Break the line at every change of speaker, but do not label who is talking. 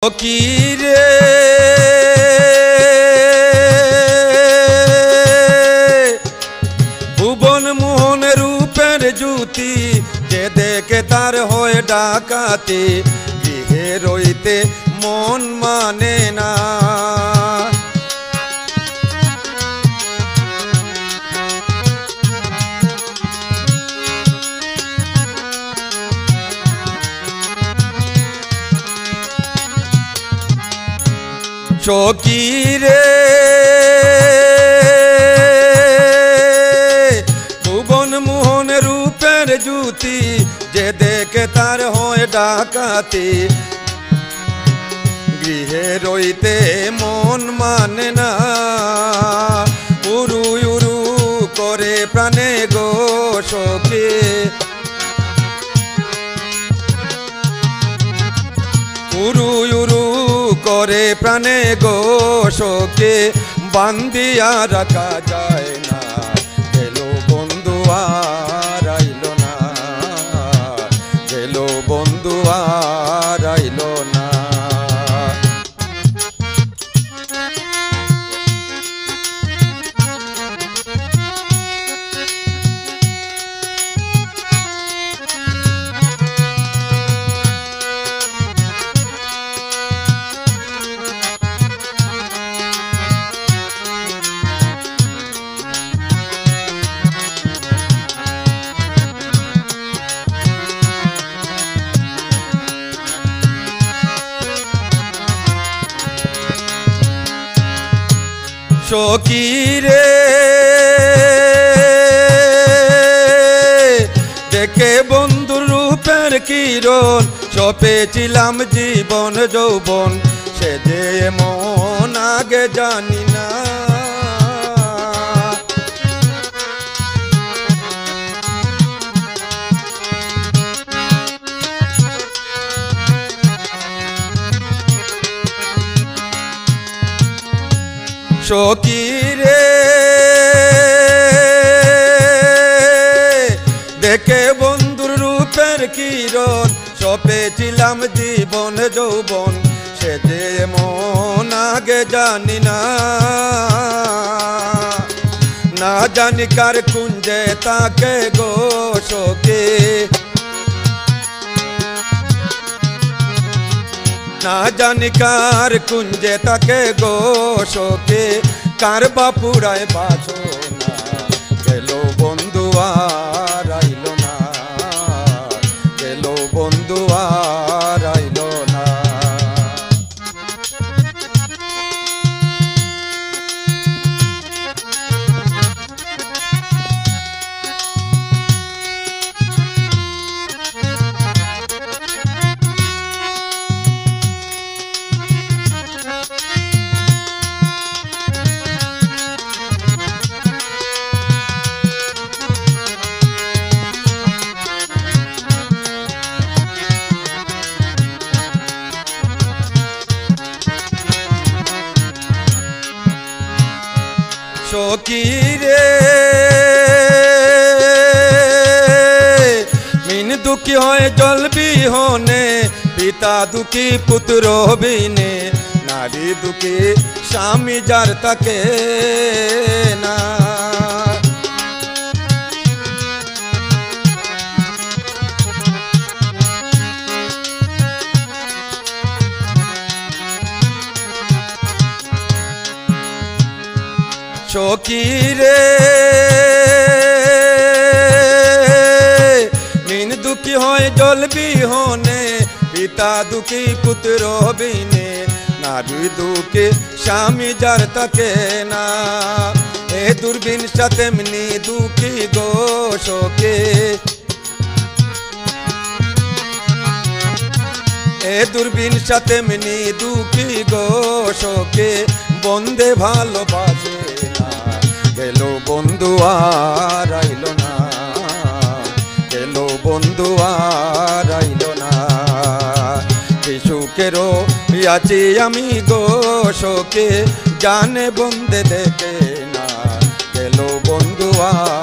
ফকিরে ভুবন মোহন রূপের জ্যোতি, যে দেখে তার হয় ডাকাতি, গৃহে রইতে মন মানে না। চকিরে ভুবন মোহন রূপের জ্যোতি, যে দেখে তার হয় ডাকাতি, গৃহে রইতে মন মানে না। উরু উরু করে প্রাণে গো সখী, উরু উরু করে প্রাণে গো সখী, বান্দিয়া রাখা যায় না। গেল বন্ধু আর আইল না, গেল বন্ধু আর আইল না। সখীরে দেখে বন্ধুর রূপের কিরণ, সপেছিলাম জীবন যৌবন, সে যে মন আগে জানি না। সখীরে দেখে বন্ধুর রূপের কিরণ, সপেছিলাম জীবন যৌবন, সে যে মন আগে জানি না। না জানি কার কুঞ্জে তাকে গো সখী, না জানি কার কুঞ্জে তাকে গো সখী, কার বাপুরায় বাসনা, গেল বন্ধু আর আইল না, গেল বন্ধু আর আইল না। সখীরে মিন দুঃখী হয় জল বিহনে, পিতা দুঃখী পুত্র বিনে, নারী দুঃখী স্বামী যার তাকে না। সখীরে মিন দুঃখী হয় জল বিহনে, পিতা দুঃখী পুত্র বিনে, নারী দুঃখী স্বামী যার তাকে না। এ দুর্বিন সাথে তেমনি দুঃখী গো সখী, এ দুর্বিন সাথে তেমনি দুঃখী গো সখী, বন্দে ভালোবাসে না, গেল বন্ধু আর আইল না, গেল বন্ধু আর আইল না। সুখেরও আছি আমি গো সখী, জানে বন্দে দেখে না, গেল বন্ধু আর